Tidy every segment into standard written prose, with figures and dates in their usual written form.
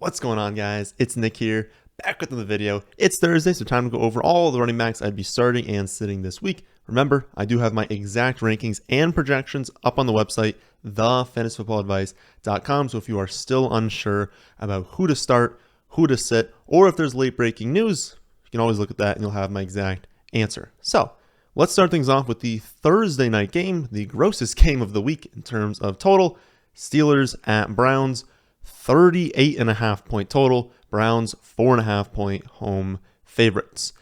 What's going on, guys? It's Nick here, back with another video. It's Thursday, so time to go over all the running backs I'd be starting and sitting this week. Remember, I do have my exact rankings and projections up on the website, thefantasyfootballadvice.com. So if you are still unsure about who to start, who to sit, or if there's late breaking news, you can always look at that and you'll have my exact answer. So let's start things off with the Thursday night game, the grossest game of the week in terms of total. Steelers at Browns. 38.5 point total. Browns 4.5 point home favorites.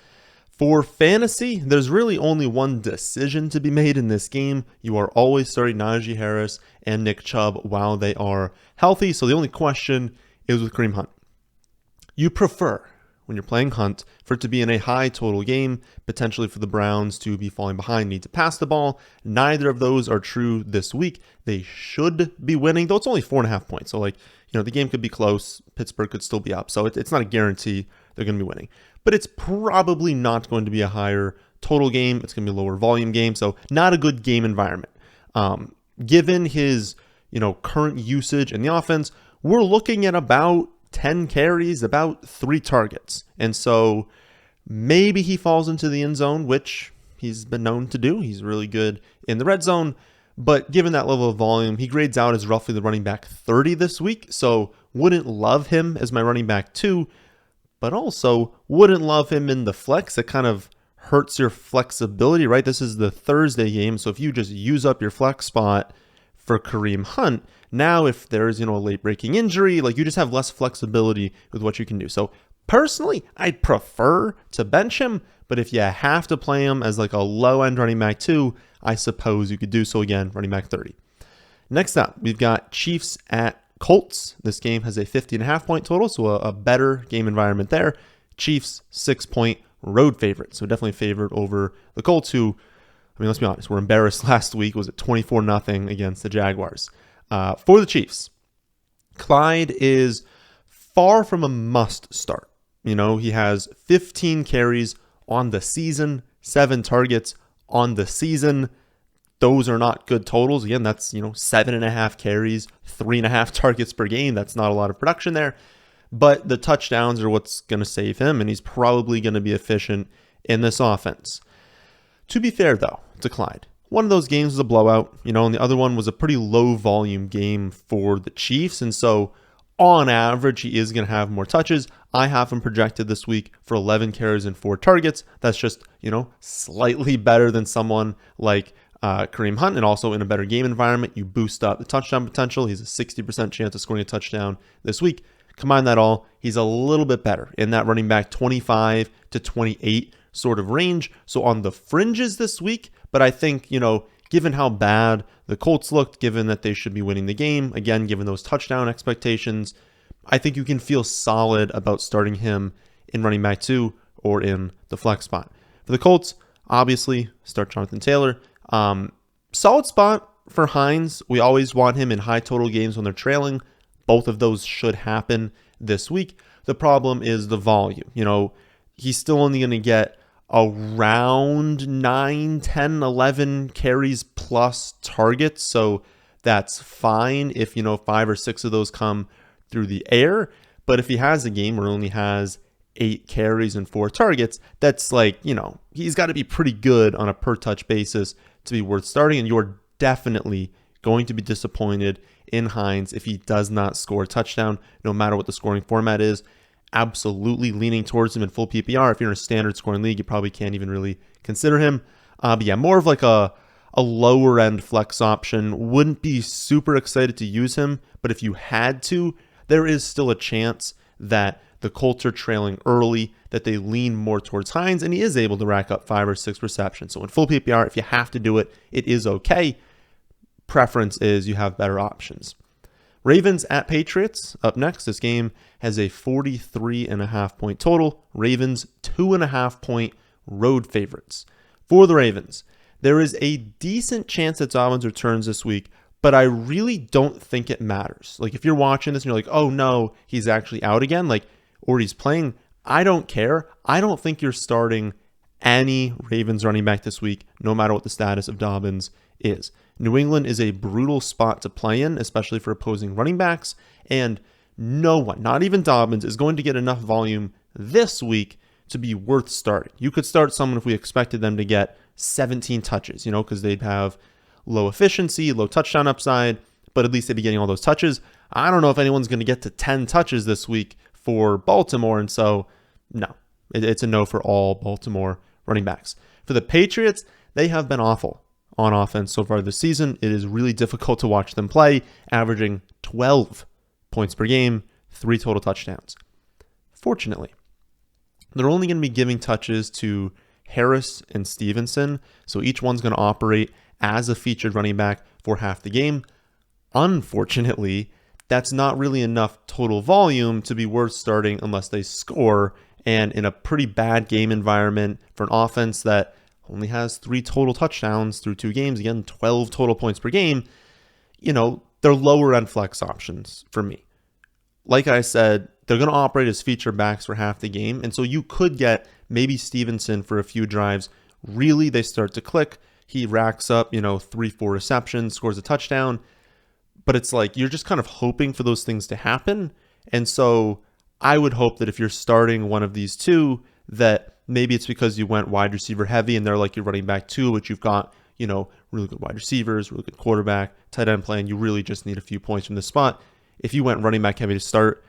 For fantasy, there's really only one decision to be made in this game. You are always starting Najee Harris and Nick Chubb while they are healthy. So the only question is with Kareem Hunt. You prefer, when you're playing Hunt, for it to be in a high total game, potentially for the Browns to be falling behind, need to pass the ball. Neither of those are true this week. They should be winning, though it's only 4.5 points. So the game could be close. Pittsburgh could still be up. So it's not a guarantee they're going to be winning. But it's probably not going to be a higher total game. It's going to be a lower volume game. So not a good game environment. Given his, current usage in the offense, we're looking at about 10 carries, about 3 targets. And so maybe he falls into the end zone, which he's been known to do. He's really good in the red zone. But given that level of volume, he grades out as roughly the running back 30 this week. So wouldn't love him as my running back 2, but also wouldn't love him in the flex. It kind of hurts your flexibility, right? This is the Thursday game. So if you just use up your flex spot for Kareem Hunt, now if there's, a late breaking injury, you just have less flexibility with what you can do. So personally, I'd prefer to bench him, but if you have to play him as a low end running back 2, I suppose you could do so again, running back 30. Next up, we've got Chiefs at Colts. This game has a 50.5 point total, so a better game environment there. Chiefs 6-point road favorite, so definitely favored over the Colts, who, let's be honest, were embarrassed last week. Was it 24-0 against the Jaguars? For the Chiefs, Clyde is far from a must start. He has 15 carries on the season, 7 targets on the season. Those are not good totals. Again, that's 7.5 carries, 3.5 targets per game. That's not a lot of production there. But the touchdowns are what's going to save him, and he's probably going to be efficient in this offense. To be fair, though, to Clyde, one of those games was a blowout, and the other one was a pretty low volume game for the Chiefs. And so on average, he is going to have more touches. I have him projected this week for 11 carries and 4 targets. That's just, slightly better than someone like Kareem Hunt, and also in a better game environment, you boost up the touchdown potential. He's a 60% chance of scoring a touchdown this week. Combine that all, he's a little bit better in that running back 25 to 28 sort of range. So on the fringes this week, but I think, given how bad the Colts looked, given that they should be winning the game, again, given those touchdown expectations, I think you can feel solid about starting him in running back 2 or in the flex spot. For the Colts, obviously, start Jonathan Taylor. Solid spot for Hines. We always want him in high total games when they're trailing. Both of those should happen this week. The problem is the volume. He's still only going to get around 9, 10, 11 carries plus targets. So that's fine if, 5 or 6 of those come through the air. But if he has a game where he only has 8 carries and 4 targets, that's he's got to be pretty good on a per touch basis to be worth starting. And you're definitely going to be disappointed in Hines if he does not score a touchdown, no matter what the scoring format is. Absolutely leaning towards him in full PPR. If you're in a standard scoring league, you probably can't even really consider him. But yeah, more of a lower end flex option. Wouldn't be super excited to use him, but if you had to, there is still a chance that the Colts are trailing early, that they lean more towards Hines, and he is able to rack up 5 or 6 receptions. So in full PPR, if you have to do it, it is okay. Preference is you have better options. Ravens at Patriots up next. This game has a 43.5 point total. Ravens 2.5 point road favorites. For the Ravens, there is a decent chance that Dobbins returns this week, but I really don't think it matters. If you're watching this and you're like, oh no, he's actually out again, or he's playing, I don't care. I don't think you're starting any Ravens running back this week, no matter what the status of Dobbins is. New England is a brutal spot to play in, especially for opposing running backs, and no one, not even Dobbins, is going to get enough volume this week to be worth starting. You could start someone if we expected them to get 17 touches, because they'd have low efficiency, low touchdown upside, but at least they'd be getting all those touches. I don't know if anyone's going to get to 10 touches this week for Baltimore, and so no, it's a no for all Baltimore running backs. For the Patriots, they have been awful on offense so far this season. It is really difficult to watch them play, averaging 12 points per game, 3 total touchdowns. Fortunately, they're only going to be giving touches to Harris and Stevenson, so each one's going to operate as a featured running back for half the game. Unfortunately, that's not really enough total volume to be worth starting unless they score, and in a pretty bad game environment for an offense that only has 3 total touchdowns through 2 games, again, 12 total points per game, they're lower end flex options for me. Like I said, they're going to operate as feature backs for half the game, and so you could get maybe Stevenson for a few drives. Really, they start to click. He racks up, 3-4 receptions, scores a touchdown, but it's like you're just kind of hoping for those things to happen. And so I would hope that if you're starting one of these two, that maybe it's because you went wide receiver heavy and they're like your running back 2, which you've got, really good wide receivers, really good quarterback, tight end play, and you really just need a few points from this spot. If you went running back heavy to start,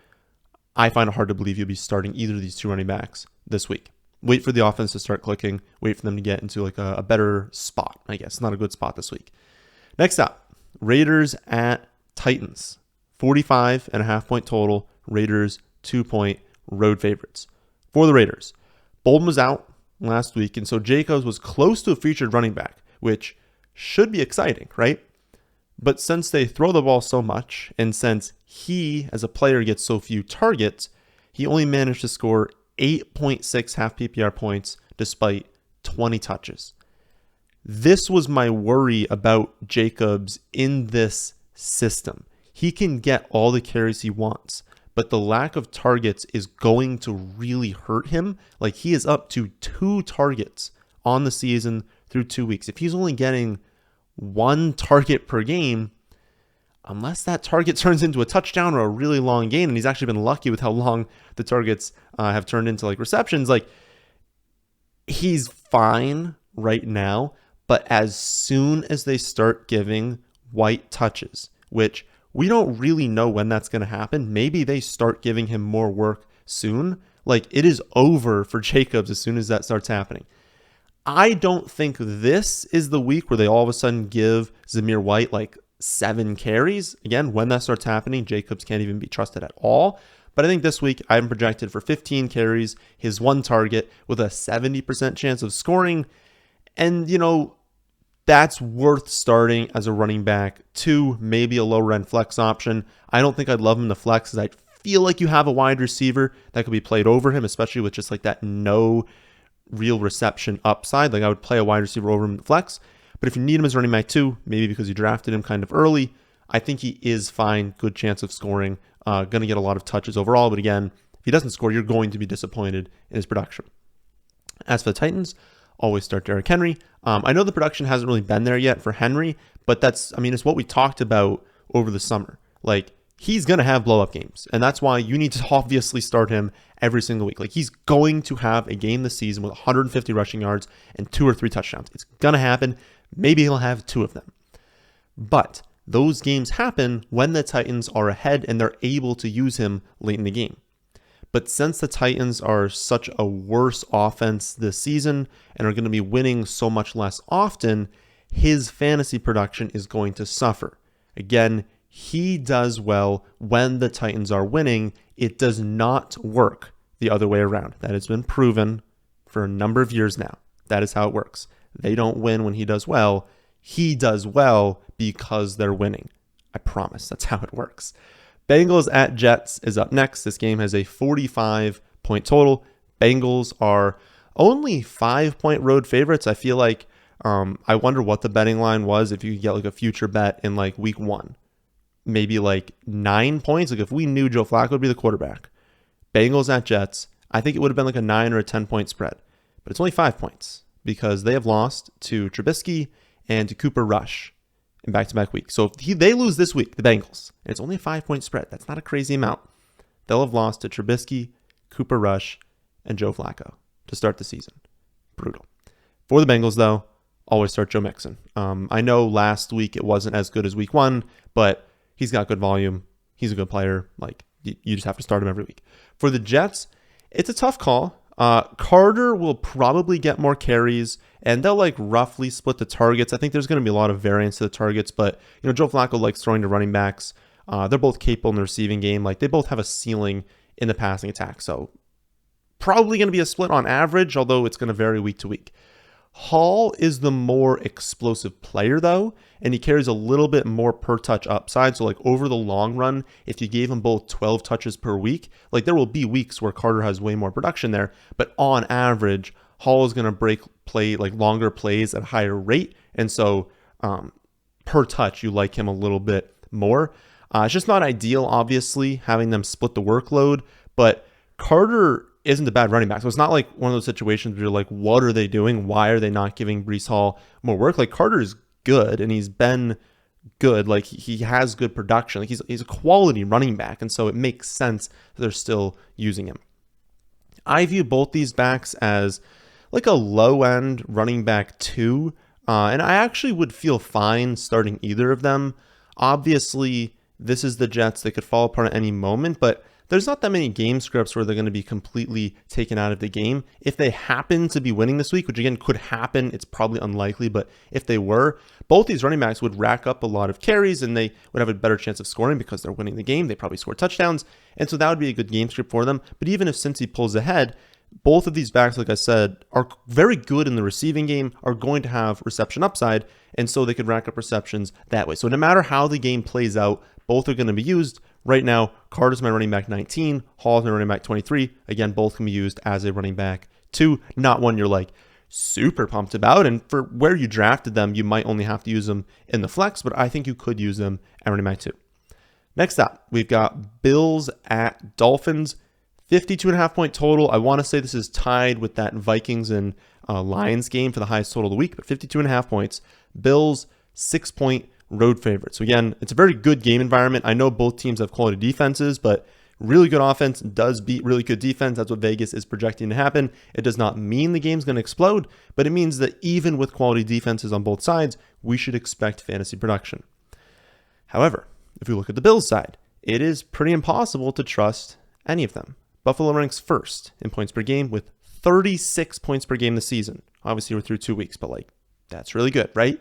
I find it hard to believe you'll be starting either of these 2 running backs this week. Wait for the offense to start clicking. Wait for them to get into like a better spot, I guess. Not a good spot this week. Next up, Raiders at Titans. 45.5 point total. Raiders 2-point road favorites. For the Raiders, Bolden was out last week, and so Jacobs was close to a featured running back, which should be exciting, right? But since they throw the ball so much, and since he, as a player, gets so few targets, he only managed to score 8.6 half PPR points despite 20 touches. This was my worry about Jacobs in this system. He can get all the carries he wants, but the lack of targets is going to really hurt him. Like, he is up to 2 targets on the season through 2 weeks. If he's only getting 1 target per game, unless that target turns into a touchdown or a really long gain, and he's actually been lucky with how long the targets have turned into like receptions, like, he's fine right now. But as soon as they start giving White touches, which we don't really know when that's going to happen, maybe they start giving him more work soon. Like, it is over for Jacobs as soon as that starts happening. I don't think this is the week where they all of a sudden give Zamir White like 7 carries. Again, when that starts happening, Jacobs can't even be trusted at all. But I think this week I'm projected for 15 carries, his 1 target with a 70% chance of scoring. And, that's worth starting as a running back 2, maybe a lower end flex option. I don't think I'd love him to flex, because I feel like you have a wide receiver that could be played over him, especially with just like that no real reception upside. Like, I would play a wide receiver over him to flex. But if you need him as running back 2, maybe because you drafted him kind of early, I think he is fine. Good chance of scoring. Going to get a lot of touches overall. But again, if he doesn't score, you're going to be disappointed in his production. As for the Titans, always start Derrick Henry. I know the production hasn't really been there yet for Henry, but it's what we talked about over the summer. Like, he's going to have blow-up games, and that's why you need to obviously start him every single week. Like, he's going to have a game this season with 150 rushing yards and 2 or 3 touchdowns. It's going to happen. Maybe he'll have 2 of them. But those games happen when the Titans are ahead and they're able to use him late in the game. But since the Titans are such a worse offense this season and are going to be winning so much less often, his fantasy production is going to suffer. Again, he does well when the Titans are winning. It does not work the other way around. That has been proven for a number of years now. That is how it works. They don't win when he does well. He does well because they're winning. I promise that's how it works. Bengals at Jets is up next. This game has a 45-point total. Bengals are only 5-point road favorites. I feel like I wonder what the betting line was if you could get like a future bet in like week 1. Maybe like 9 points. Like, if we knew Joe Flacco would be the quarterback. Bengals at Jets, I think it would have been like a 9 or a 10-point spread. But it's only 5 points because they have lost to Trubisky and to Cooper Rush in back-to-back weeks. So if they lose this week, the Bengals, and it's only a 5-point spread. That's not a crazy amount. they'll have lost to Trubisky, Cooper Rush, and Joe Flacco to start the season. Brutal. For the Bengals, though, always start Joe Mixon. I know last week it wasn't as good as week 1, but he's got good volume. He's a good player. Like, you just have to start him every week. For the Jets, it's a tough call. Carter will probably get more carries, and they'll like roughly split the targets. I think there's going to be a lot of variance to the targets, but Joe Flacco likes throwing to running backs. They're both capable in the receiving game. Like, they both have a ceiling in the passing attack. So probably going to be a split on average, although it's going to vary week to week. Hall is the more explosive player, though, and he carries a little bit more per touch upside. So, like, over the long run, if you gave him both 12 touches per week, like, there will be weeks where Carter has way more production there. But on average, Hall is going to play like longer plays at a higher rate. And so per touch, you like him a little bit more. It's just not ideal, obviously, having them split the workload. But Carter isn't a bad running back. So it's not like one of those situations where you're like, what are they doing? Why are they not giving Breece Hall more work? Like, Carter is good, and he's been good. Like, he has good production. Like, he's a quality running back, and so it makes sense that they're still using him. I view both these backs as like a low-end running back 2, and I actually would feel fine starting either of them. Obviously, this is the Jets. They could fall apart at any moment, but there's not that many game scripts where they're going to be completely taken out of the game. If they happen to be winning this week, which again could happen, it's probably unlikely, but if they were, both these running backs would rack up a lot of carries and they would have a better chance of scoring because they're winning the game. They probably score touchdowns, and so that would be a good game script for them. But even if Cincy pulls ahead, both of these backs, like I said, are very good in the receiving game, are going to have reception upside, and so they could rack up receptions that way. So no matter how the game plays out, both are going to be used. Right now, Carter's my running back 19, Hall's my running back 23. Again, both can be used as a running back 2, not one you're like super pumped about. And for where you drafted them, you might only have to use them in the flex, but I think you could use them at running back 2. Next up, we've got Bills at Dolphins. 52.5 point total. I want to say this is tied with that Vikings and Lions game for the highest total of the week, but 52.5 points. Bills, 6-point road favorite. So again, it's a very good game environment. I know both teams have quality defenses, but really good offense does beat really good defense. That's what Vegas is projecting to happen. It does not mean the game's going to explode, but it means that even with quality defenses on both sides, we should expect fantasy production. However, if we look at the Bills side, it is pretty impossible to trust any of them. Buffalo ranks first in points per game with 36 points per game this season. Obviously, we're through 2 weeks, but like, that's really good, right?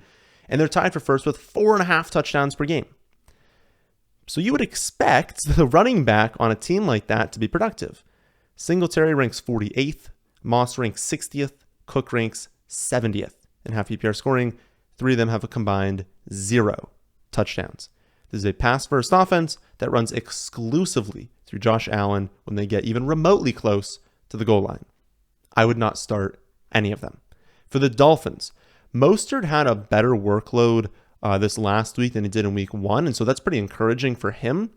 And they're tied for first with 4.5 touchdowns per game. So you would expect the running back on a team like that to be productive. Singletary ranks 48th, Moss ranks 60th, Cook ranks 70th in half PPR scoring. 3 of them have a combined 0 touchdowns. This is a pass-first offense that runs exclusively through Josh Allen when they get even remotely close to the goal line. I would not start any of them. For the Dolphins, Mostert had a better workload this last week than he did in week 1, and so that's pretty encouraging for him.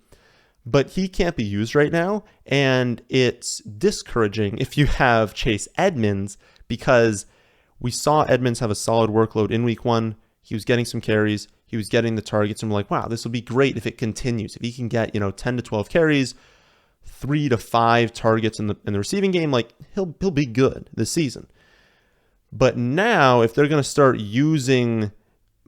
But he can't be used right now, and it's discouraging if you have Chase Edmonds, because we saw Edmonds have a solid workload in week 1. He was getting some carries. He was getting the targets, and we're like, wow, this will be great if it continues. If he can get 10 to 12 carries, 3 to 5 targets in the receiving game, like he'll be good this season. But now, if they're going to start using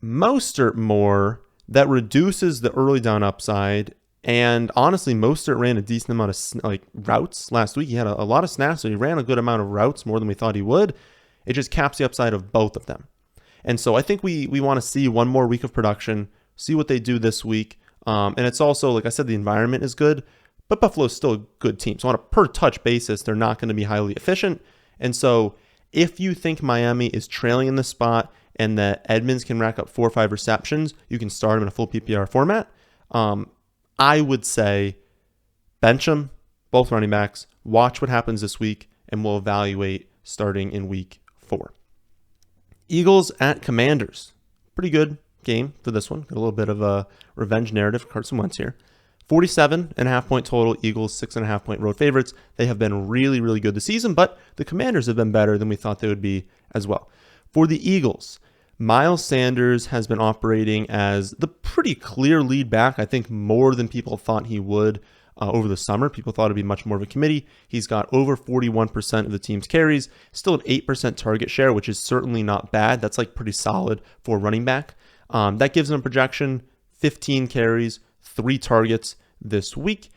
Mostert more, that reduces the early down upside. And honestly, Mostert ran a decent amount of routes last week. He had a lot of snaps, so he ran a good amount of routes, more than we thought he would. It just caps the upside of both of them. And so I think we want to see one more week of production, see what they do this week. And it's also, like I said, the environment is good, but Buffalo's still a good team. So on a per touch basis, they're not going to be highly efficient. And so if you think Miami is trailing in this spot and that Edmonds can rack up 4 or 5 receptions, you can start him in a full PPR format. I would say bench him, both running backs, watch what happens this week, and we'll evaluate starting in week 4. Eagles at Commanders. Pretty good game for this one. Got a little bit of a revenge narrative for Carson Wentz here. 47.5 point total. Eagles 6.5 point road favorites. They have been really, really good this season, but the Commanders have been better than we thought they would be as well. For the Eagles, Miles Sanders has been operating as the pretty clear lead back. I think more than people thought he would. over the summer. People thought it'd be much more of a committee. He's got over 41% of the team's carries, still an 8% target share, which is certainly not bad. That's like pretty solid for running back. That gives him a projection 15 carries, 3 targets this week,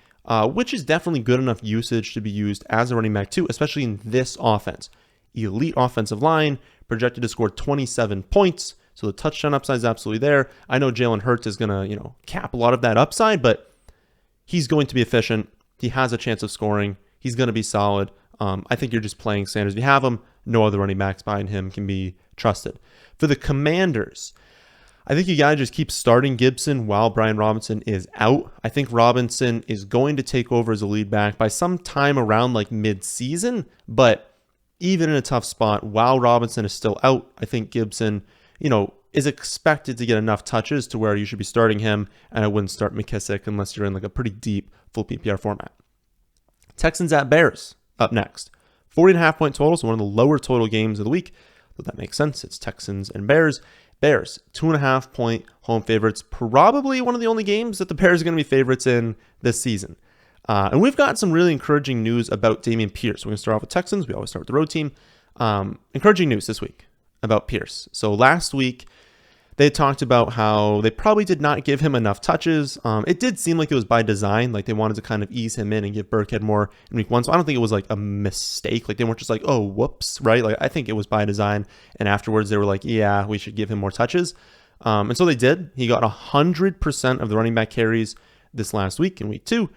which is definitely good enough usage to be used as a running back too, especially in this offense. Elite offensive line, projected to score 27 points. So the touchdown upside is absolutely there. I know Jalen Hurts is going to, cap a lot of that upside, but he's going to be efficient. He has a chance of scoring. He's going to be solid. I think you're just playing Sanders. If you have him, no other running backs behind him can be trusted. For the Commanders, I think you got to just keep starting Gibson while Brian Robinson is out. I think Robinson is going to take over as a lead back by some time around like mid-season, but even in a tough spot, while Robinson is still out, I think Gibson, is expected to get enough touches to where you should be starting him, and I wouldn't start McKissick unless you're in like a pretty deep full PPR format. Texans at Bears up next. 40.5-point total, so one of the lower total games of the week. But that makes sense. It's Texans and Bears. Bears, 2.5-point home favorites. Probably one of the only games that the Bears are going to be favorites in this season. And we've got some really encouraging news about Dameon Pierce. We're going to start off with Texans. We always start with the road team. Encouraging news this week about Pierce. So last week, they talked about how they probably did not give him enough touches. It did seem like it was by design. Like they wanted to kind of ease him in and give Burkhead more in week 1. So I don't think it was like a mistake. Like they weren't just like, oh, whoops, right? Like I think it was by design. And afterwards, they were like, yeah, we should give him more touches. And so they did. He got 100% of the running back carries this last week in week 2.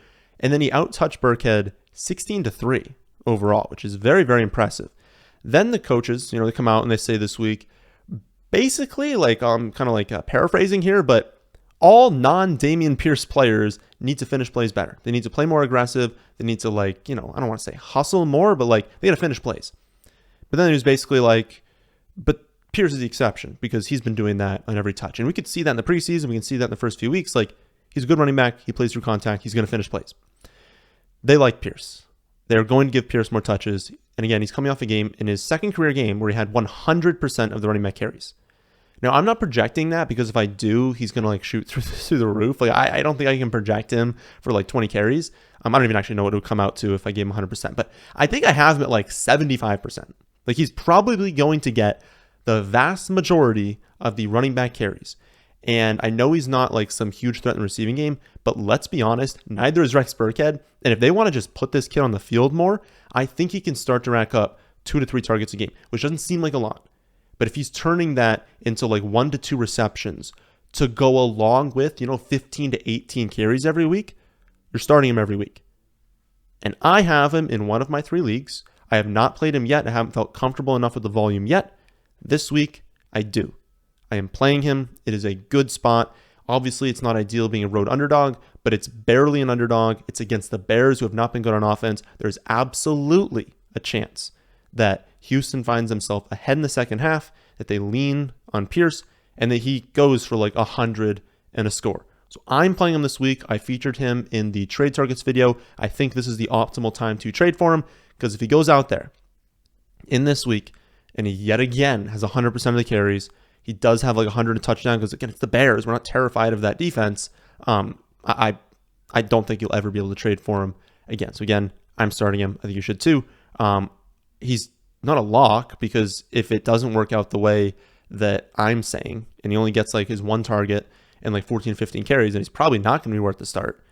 And then he out-touched Burkhead 16-3 overall, which is very, very impressive. Then the coaches, they come out and they say this week, basically, like I'm kind of like paraphrasing here, but all non-Dameon Pierce players need to finish plays better. They need to play more aggressive. They need to I don't want to say hustle more, but like they got to finish plays. But then it was basically like, but Pierce is the exception because he's been doing that on every touch. And we could see that in the preseason. We can see that in the first few weeks. Like he's a good running back. He plays through contact. He's going to finish plays. They like Pierce. They're going to give Pierce more touches. And again, he's coming off a game in his second career game where he had 100% of the running back carries. Now, I'm not projecting that because if I do, he's going to like shoot through the roof. Like I don't think I can project him for like 20 carries. I don't even actually know what it would come out to if I gave him 100%. But I think I have him at like 75%. Like he's probably going to get the vast majority of the running back carries. And I know he's not like some huge threat in the receiving game, but let's be honest, neither is Rex Burkhead. And if they want to just put this kid on the field more, I think he can start to rack up 2 to 3 targets a game, which doesn't seem like a lot. But if he's turning that into like 1 to 2 receptions to go along with, 15 to 18 carries every week, you're starting him every week. And I have him in one of my 3 leagues. I have not played him yet. I haven't felt comfortable enough with the volume yet. This week, I do. I am playing him. It is a good spot. Obviously, it's not ideal being a road underdog, but it's barely an underdog. It's against the Bears who have not been good on offense. There's absolutely a chance that Houston finds himself ahead in the second half, that they lean on Pierce, and that he goes for like 100 and a score. So I'm playing him this week. I featured him in the trade targets video. I think this is the optimal time to trade for him because if he goes out there in this week and he yet again has 100% of the carries, he does have like 100 touchdown because again, it's the Bears. We're not terrified of that defense. I don't think you'll ever be able to trade for him again. So again, I'm starting him. I think you should too. He's not a lock because if it doesn't work out the way that I'm saying, and he only gets like his 1 target and like 14, 15 carries, then he's probably not going to be worth the start.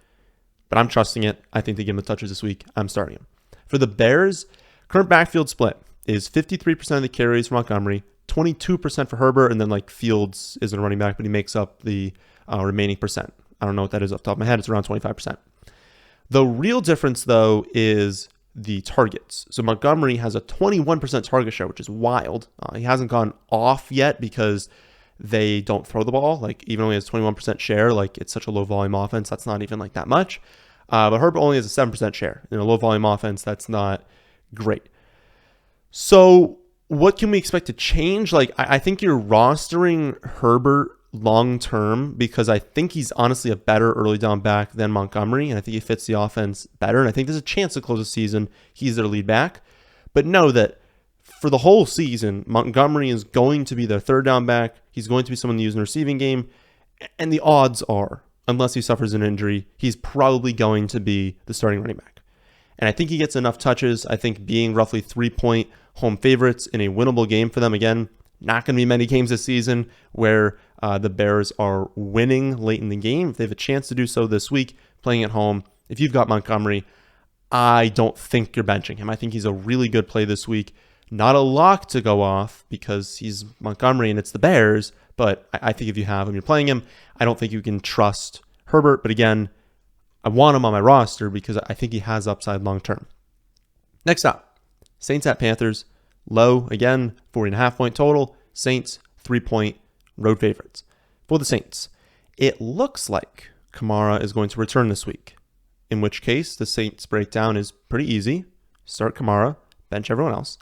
But I'm trusting it. I think they give him the touches this week. I'm starting him. For the Bears, current backfield split is 53% of the carries for Montgomery, 22% for Herbert, and then like Fields isn't a running back, but he makes up the remaining percent. I don't know what that is off the top of my head. It's around 25%. The real difference, though, is the targets. So Montgomery has a 21% target share, which is wild. He hasn't gone off yet because they don't throw the ball. Like even though he has 21% share, like it's such a low volume offense, that's not even like that much. But Herbert only has a 7% share. In a low volume offense, that's not great. So what can we expect to change? Like I think you're rostering Herbert long-term because I think he's honestly a better early down back than Montgomery. And I think he fits the offense better. And I think there's a chance to close the season. He's their lead back. But know that for the whole season, Montgomery is going to be their third down back. He's going to be someone to use in the receiving game. And the odds are unless he suffers an injury, he's probably going to be the starting running back. And I think he gets enough touches. I think being roughly 3-point home favorites in a winnable game for them, again, not going to be many games this season where the Bears are winning late in the game. If they have a chance to do so this week, playing at home, if you've got Montgomery, I don't think you're benching him. I think he's a really good play this week. Not a lock to go off because he's Montgomery and it's the Bears, but I think if you have him, you're playing him. I don't think you can trust Herbert, but again, I want him on my roster because I think he has upside long term. Next up, Saints at Panthers. Low, again, 40.5 point total. Saints, 3-point road favorites. For the Saints, it looks like Kamara is going to return this week, in which case the Saints breakdown is pretty easy. Start Kamara, bench everyone else.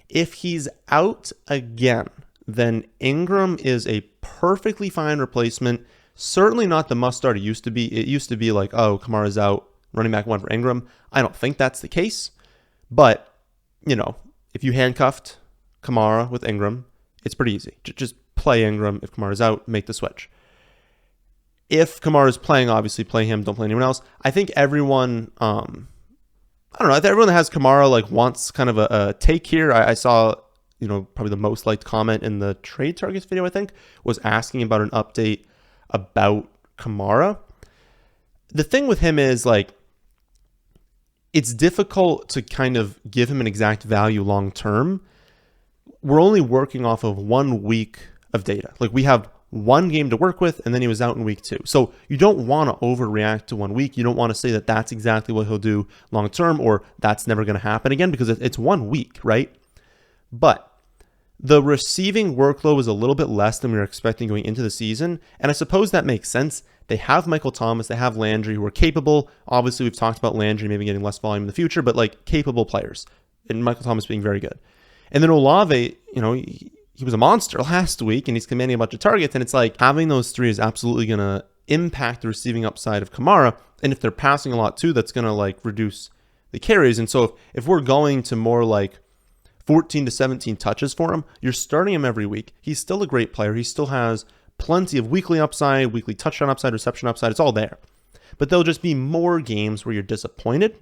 If he's out again, then Ingram is a perfectly fine replacement. Certainly not the must start it used to be. It used to be like, oh, Kamara's out, running back 1 for Ingram. I don't think that's the case. But, if you handcuffed Kamara with Ingram, it's pretty easy. Just play Ingram. If Kamara's out, make the switch. If Kamara's playing, obviously play him. Don't play anyone else. I think everyone, I don't know. I think everyone that has Kamara wants kind of a take here. I saw, probably the most liked comment in the trade targets video, I think, was asking about an update about Kamara. The thing with him is it's difficult to kind of give him an exact value long term. We're only working off of 1 week of data. We have 1 game to work with, and then he was out in week 2. So you don't want to overreact to 1 week. You don't want to say that that's exactly what he'll do long term, or that's never going to happen again, because it's 1 week, right? But the receiving workload was a little bit less than we were expecting going into the season, and I suppose that makes sense. They have Michael Thomas, they have Landry, who are capable. Obviously, we've talked about Landry maybe getting less volume in the future, but capable players, and Michael Thomas being very good. And then Olave, he was a monster last week, and he's commanding a bunch of targets, and it's having those 3 is absolutely going to impact the receiving upside of Kamara, and if they're passing a lot too, that's going to reduce the carries. And so if we're going to more 14 to 17 touches for him, you're starting him every week. He's still a great player. He still has plenty of weekly upside, weekly touchdown upside, reception upside. It's all there. But there'll just be more games where you're disappointed.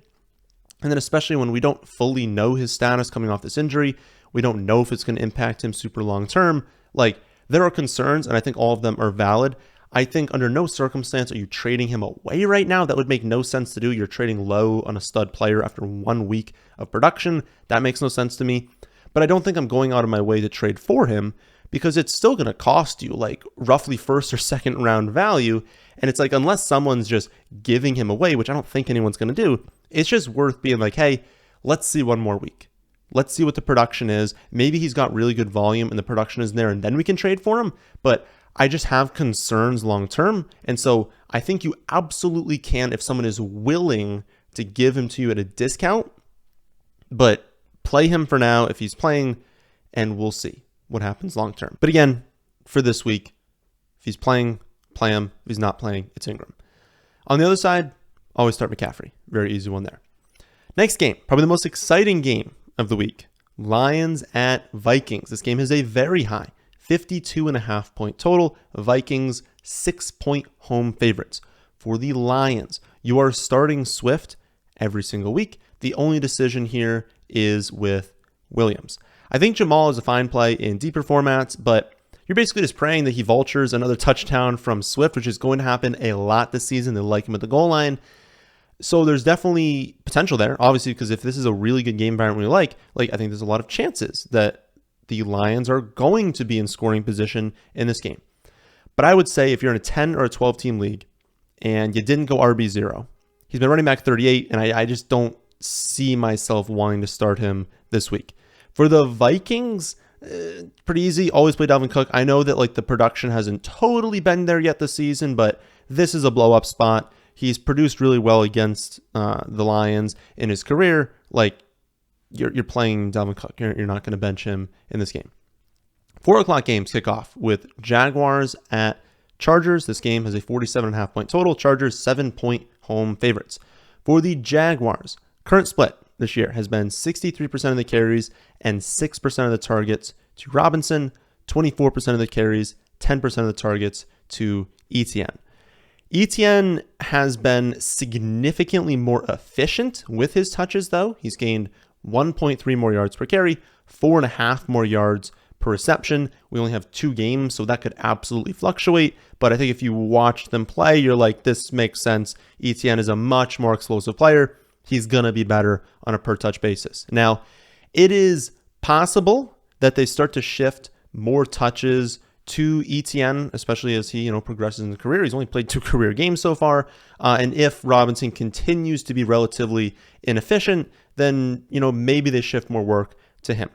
And then especially when we don't fully know his status coming off this injury, we don't know if it's going to impact him super long term. There are concerns, and I think all of them are valid. I think under no circumstance are you trading him away right now. That would make no sense to do. You're trading low on a stud player after 1 week of production. That makes no sense to me. But I don't think I'm going out of my way to trade for him, because it's still going to cost you roughly 1st or 2nd round value. And it's unless someone's just giving him away, which I don't think anyone's going to do, it's just worth being hey, let's see 1 more week. Let's see what the production is. Maybe he's got really good volume and the production is there, and then we can trade for him. But I just have concerns long term. And so I think you absolutely can if someone is willing to give him to you at a discount. But play him for now if he's playing, and we'll see what happens long term. But again, for this week, if he's playing, play him. If he's not playing, it's Ingram. On the other side, always start McCaffrey. Very easy one there. Next game, probably the most exciting game of the week. Lions at Vikings. This game has a very high 52.5 point total. Vikings 6-point home favorites. For the Lions, you are starting Swift every single week. The only decision here is with Williams. I think Jamal is a fine play in deeper formats, but you're basically just praying that he vultures another touchdown from Swift, which is going to happen a lot this season. They like him at the goal line. So there's definitely potential there, obviously, because if this is a really good game environment we like, I think there's a lot of chances that the Lions are going to be in scoring position in this game. But I would say if you're in a 10 or a 12 team league and you didn't go RB0, he's been running back 38, and I just don't see myself wanting to start him this week. For the Vikings, pretty easy. Always play Dalvin Cook. I know that the production hasn't totally been there yet this season, but this is a blow up spot. He's produced really well against the Lions in his career. You're playing Dalvin Cook. You're not going to bench him in this game. 4 o'clock games kick off with Jaguars at Chargers. This game has a 47.5 point total. Chargers 7-point home favorites. For the Jaguars, current split this year has been 63% of the carries and 6% of the targets to Robinson, 24% of the carries, 10% of the targets to ETN. Etienne has been significantly more efficient with his touches, though. He's gained 1.3 more yards per carry, 4.5 more yards per reception. We only have 2 games, so that could absolutely fluctuate. But I think if you watch them play, you're like, this makes sense. Etienne is a much more explosive player. He's going to be better on a per touch basis. Now, it is possible that they start to shift more touches to Etienne, especially as he, progresses in the career. He's only played 2 career games so far. And if Robinson continues to be relatively inefficient, then, maybe they shift more work to him.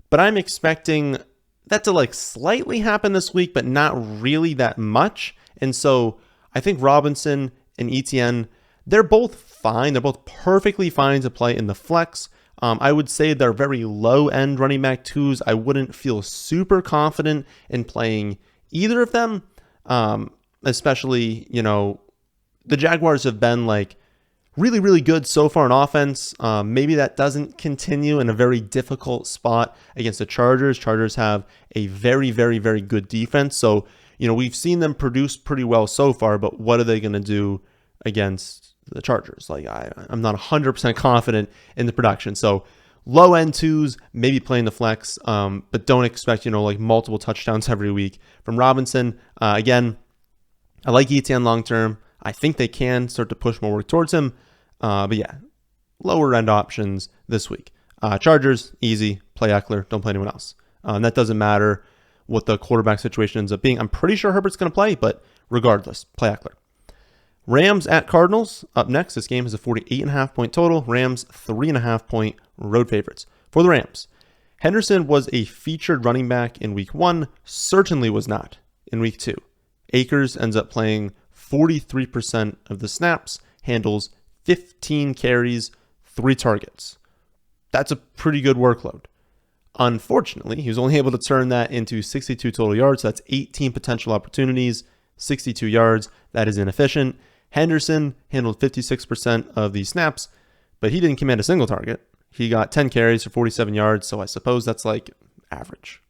But I'm expecting that to slightly happen this week, but not really that much. And so I think Robinson and Etienne, they're both fine. They're both perfectly fine to play in the flex. I would say they're very low-end running back 2s. I wouldn't feel super confident in playing either of them, especially, the Jaguars have been really, really good so far in offense. Maybe that doesn't continue in a very difficult spot against the Chargers. Chargers have a very, very, very good defense. So, we've seen them produce pretty well so far, but what are they going to do against the Chargers? I'm not 100% confident in the production. So low end 2s, maybe playing the flex, but don't expect, multiple touchdowns every week from Robinson. Again, I like Etienne long term. I think they can start to push more work towards him. But yeah, lower end options this week. Chargers, easy. Play Eckler. Don't play anyone else. That doesn't matter what the quarterback situation ends up being. I'm pretty sure Herbert's going to play, but regardless, play Eckler. Rams at Cardinals. Up next, this game is a 48.5 point total. Rams 3.5 point road favorites. For the Rams, Henderson was a featured running back in week 1, certainly was not in week 2. Akers ends up playing 43% of the snaps, handles 15 carries, 3 targets. That's a pretty good workload. Unfortunately, he was only able to turn that into 62 total yards. That's 18 potential opportunities, 62 yards. That is inefficient. Henderson handled 56% of the snaps, but he didn't command a single target. He got 10 carries for 47 yards, so I suppose that's average.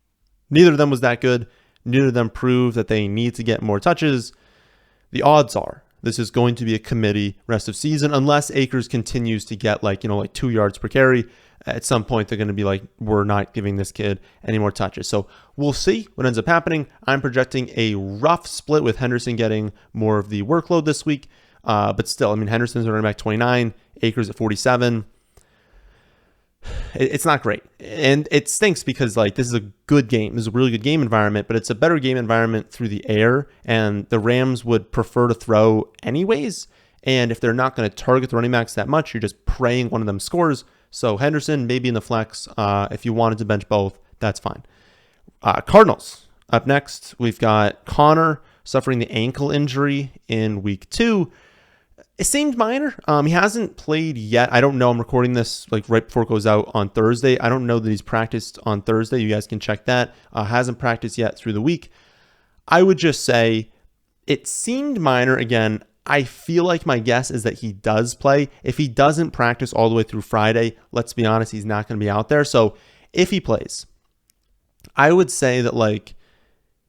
Neither of them was that good. Neither of them proved that they need to get more touches. The odds are this is going to be a committee rest of season unless Akers continues to get 2 yards per carry. At some point, they're going to be we're not giving this kid any more touches. So we'll see what ends up happening. I'm projecting a rough split with Henderson getting more of the workload this week. But still, Henderson's running back 29, Akers at 47. It's not great. And it stinks because this is a good game. This is a really good game environment, but it's a better game environment through the air. And the Rams would prefer to throw anyways. And if they're not going to target the running backs that much, you're just praying one of them scores. So Henderson, maybe in the flex. If you wanted to bench both, that's fine. Cardinals. Up next, we've got Connor suffering the ankle injury in week 2. It seemed minor. He hasn't played yet. I don't know. I'm recording this right before it goes out on Thursday. I don't know that he's practiced on Thursday. You guys can check that. Hasn't practiced yet through the week. I would just say it seemed minor. Again, I feel like my guess is that he does play. If he doesn't practice all the way through Friday, let's be honest, he's not going to be out there. So if he plays, I would say that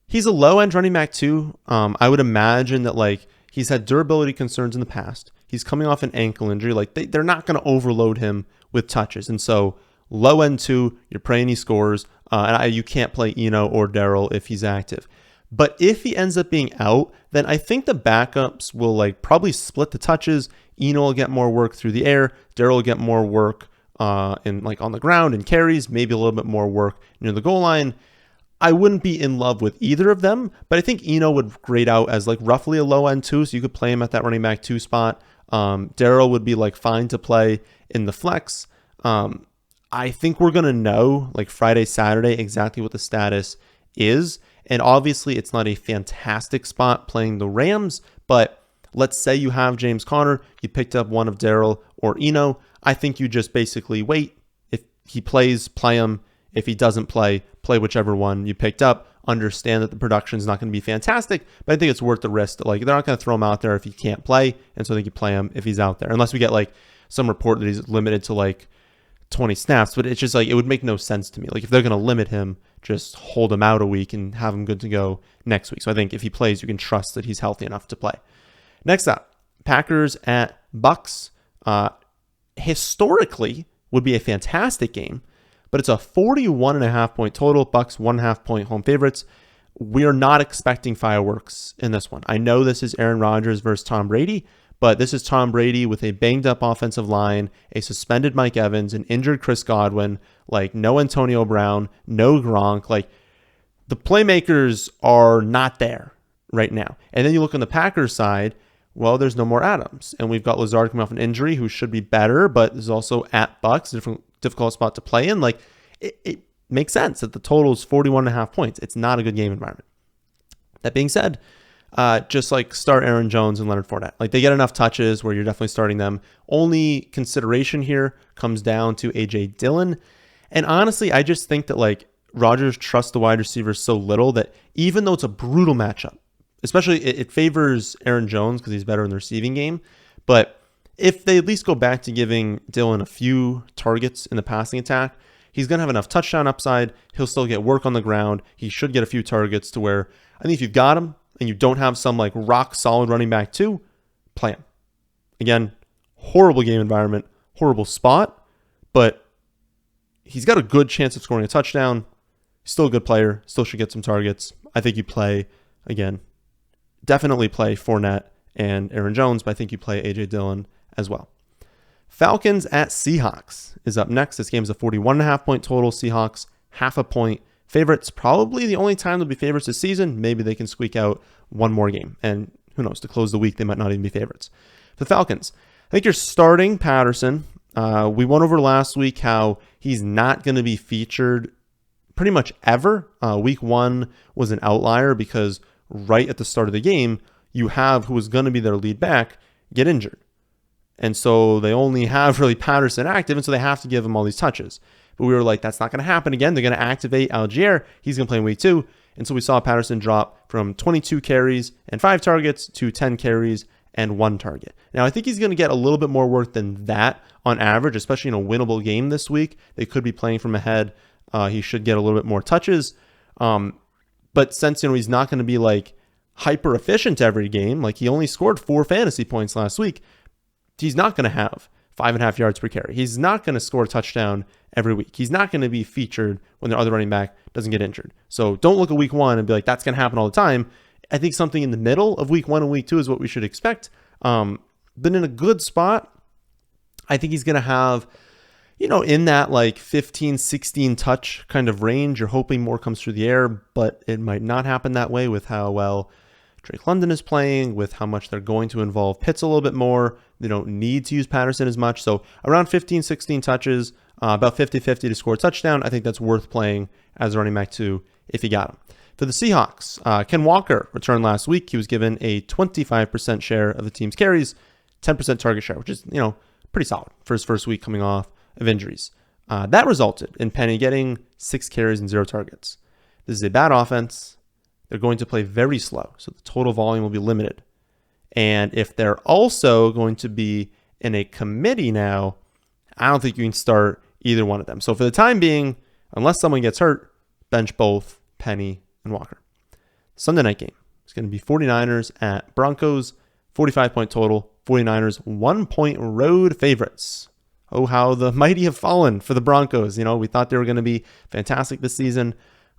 he's a low-end running back too. I would imagine that he's had durability concerns in the past. He's coming off an ankle injury. They're not going to overload him with touches. And so low-end 2, you're praying he scores. And you can't play Eno or Darrell if he's active. But if he ends up being out, then I think the backups will probably split the touches. Eno will get more work through the air. Darrell will get more work on the ground and carries, maybe a little bit more work near the goal line. I wouldn't be in love with either of them, but I think Eno would grade out as roughly a low end 2, so you could play him at that running back 2 spot. Darrell would be fine to play in the flex. I think we're gonna know Friday, Saturday exactly what the status is. And obviously, it's not a fantastic spot playing the Rams, but let's say you have James Conner, you picked up one of Darrell or Eno. I think you just basically wait. If he plays, play him. If he doesn't play whichever one you picked up. Understand that the production is not going to be fantastic, but I think it's worth the risk. They're not going to throw him out there if he can't play, and so they can play him if he's out there. Unless we get some report that he's limited to 20 snaps, but it's just it would make no sense to me. If they're going to limit him, just hold him out a week and have him good to go next week. So I think if he plays, you can trust that he's healthy enough to play. Next up, Packers at Bucks. Historically would be a fantastic game, but it's a 41.5 point total. Bucks 1.5 point home favorites. We are not expecting fireworks in this one. I know this is Aaron Rodgers versus Tom Brady, but this is Tom Brady with a banged up offensive line, a suspended Mike Evans, an injured Chris Godwin, like no Antonio Brown, no Gronk. Like the playmakers are not there right now. And then you look on the Packers side, well, there's no more Adams. And we've got Lazard coming off an injury who should be better, but is also at Bucks, difficult spot to play in. Like it makes sense that the total is 41.5 points. It's not a good game environment. That being said, just like start Aaron Jones and Leonard Fournette. Like they get enough touches where you're definitely starting them. Only consideration here comes down to A.J. Dillon. And honestly, I just think that like Rodgers trusts the wide receivers so little that even though it's a brutal matchup, especially it favors Aaron Jones because he's better in the receiving game. But if they at least go back to giving Dillon a few targets in the passing attack, he's going to have enough touchdown upside. He'll still get work on the ground. He should get a few targets to where I think if you've got him and you don't have some like rock solid running back too, play him. Again, horrible game environment, horrible spot, but he's got a good chance of scoring a touchdown. He's still a good player, still should get some targets. I think you play, again, definitely play Fournette and Aaron Jones, but I think you play A.J. Dillon as well. Falcons at Seahawks is up next. This game is a 41.5 point total. Seahawks, 0.5 point favorites. Probably the only time they'll be favorites this season. Maybe they can squeak out one more game. And who knows, to close the week, they might not even be favorites. For the Falcons, I think you're starting Patterson. We went over last week how he's not going to be featured pretty much ever. Week 1 was an outlier because right at the start of the game, you have who was going to be their lead back get injured. And so they only have really Patterson active, and so they have to give him all these touches. But we were like, that's not going to happen again. They're going to activate Algier. He's going to play in week 2. And so we saw Patterson drop from 22 carries and 5 targets to 10 carries and 1 target. Now, I think he's going to get a little bit more work than that on average, especially in a winnable game this week. They could be playing from ahead. He should get a little bit more touches. But since he's not going to be like hyper efficient every game, like he only scored 4 fantasy points last week, he's not going to have 5.5 yards per carry. He's not going to score a touchdown every week. He's not going to be featured when their other running back doesn't get injured. So don't look at week 1 and be like, that's going to happen all the time. I think something in the middle of week 1 and week 2 is what we should expect. But in a good spot, I think he's going to have, in that like 15, 16 touch kind of range. You're hoping more comes through the air, but it might not happen that way with how well Drake London is playing, with how much they're going to involve Pitts a little bit more. They don't need to use Patterson as much. So around 15, 16 touches, about 50-50 to score a touchdown. I think that's worth playing as a running back too if you got him. For the Seahawks, Ken Walker returned last week. He was given a 25% share of the team's carries, 10% target share, which is, pretty solid for his first week coming off of injuries. That resulted in Penny getting 6 carries and 0 targets. This is a bad offense. They're going to play very slow, so the total volume will be limited. And if they're also going to be in a committee now, I don't think you can start either one of them. So for the time being, unless someone gets hurt, bench both Penny and Walker. Sunday night game. It's going to be 49ers at Broncos, 45 point total. 49ers 1 point road favorites. Oh, how the mighty have fallen for the Broncos. We thought they were going to be fantastic this season,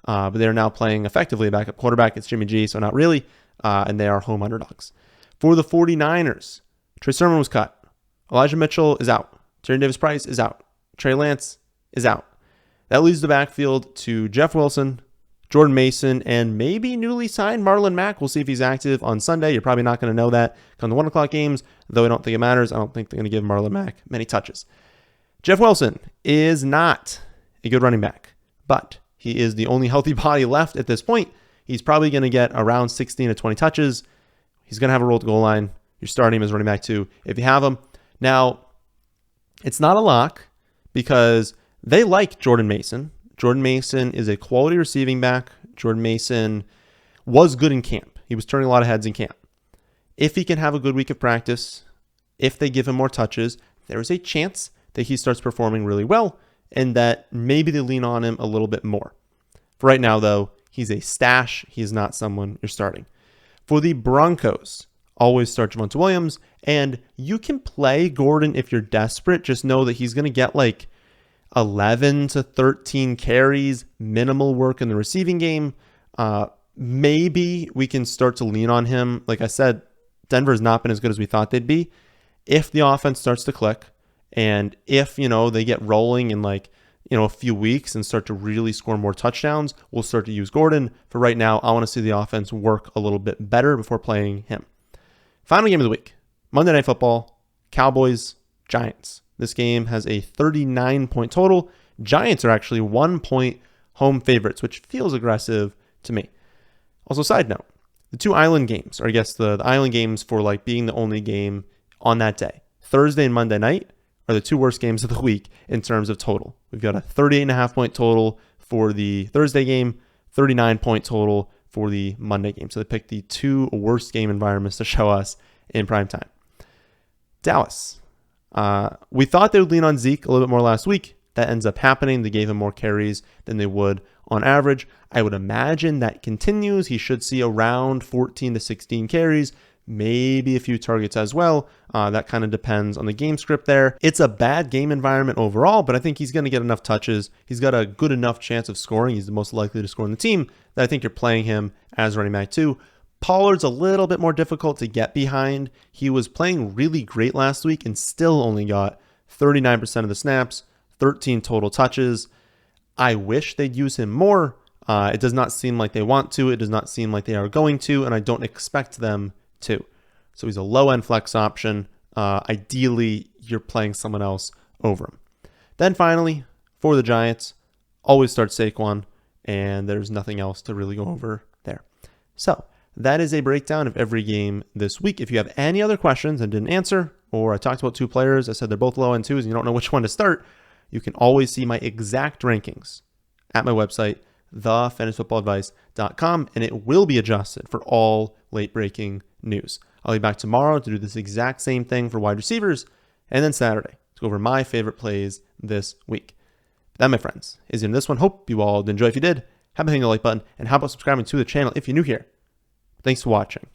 but they're now playing effectively a backup quarterback. It's Jimmy G, so not really, and they are home underdogs. For the 49ers, Trey Sermon was cut. Elijah Mitchell is out. Terry Davis-Price is out. Trey Lance is out. That leaves the backfield to Jeff Wilson, Jordan Mason, and maybe newly signed Marlon Mack. We'll see if he's active on Sunday. You're probably not going to know that come the 1 o'clock games, though I don't think it matters. I don't think they're going to give Marlon Mack many touches. Jeff Wilson is not a good running back, but he is the only healthy body left at this point. He's probably going to get around 16 to 20 touches. He's going to have a roll at the goal line. You're starting him as running back too if you have him. Now, it's not a lock because they like Jordan Mason. Jordan Mason is a quality receiving back. Jordan Mason was good in camp. He was turning a lot of heads in camp. If he can have a good week of practice, if they give him more touches, there is a chance that he starts performing really well and that maybe they lean on him a little bit more. For right now, though, he's a stash. He's not someone you're starting. For the Broncos, always start Javonte Williams. And you can play Gordon if you're desperate. Just know that he's going to get like 11 to 13 carries, minimal work in the receiving game. Maybe we can start to lean on him. Like I said, Denver's not been as good as we thought they'd be. If the offense starts to click, and if, they get rolling in like, a few weeks and start to really score more touchdowns, we'll start to use Gordon. For right now, I want to see the offense work a little bit better before playing him. Final game of the week, Monday Night Football, Cowboys, Giants. This game has a 39-point total. Giants are actually 1-point home favorites, which feels aggressive to me. Also, side note, the two island games, or I guess the island games for like being the only game on that day, Thursday and Monday night, are the two worst games of the week in terms of total. We've got a 38.5-point total for the Thursday game, 39-point total for the Monday game. So they picked the two worst game environments to show us in prime time. Dallas. We thought they would lean on Zeke a little bit more last week. That ends up happening. They gave him more carries than they would on average. I would imagine that continues. He should see around 14 to 16 carries, maybe a few targets as well. That kind of depends on the game script there. It's a bad game environment overall, but I think he's going to get enough touches. He's got a good enough chance of scoring. He's the most likely to score on the team that I think you're playing him as running back 2. Pollard's a little bit more difficult to get behind. He was playing really great last week and still only got 39% of the snaps, 13 total touches. I wish they'd use him more. It does not seem like they want to. It does not seem like they are going to, and I don't expect them to. So he's a low-end flex option. Ideally, you're playing someone else over him. Then finally, for the Giants, always start Saquon, and there's nothing else to really go over there. So that is a breakdown of every game this week. If you have any other questions and didn't answer, or I talked about two players, I said they're both low-end twos, and you don't know which one to start, you can always see my exact rankings at my website, thefantasyfootballadvice.com, and it will be adjusted for all late-breaking news. I'll be back tomorrow to do this exact same thing for wide receivers, and then Saturday to go over my favorite plays this week. That, my friends, is in this one. Hope you all enjoy. If you did, how about hitting the like button, and how about subscribing to the channel if you're new here? Thanks for watching.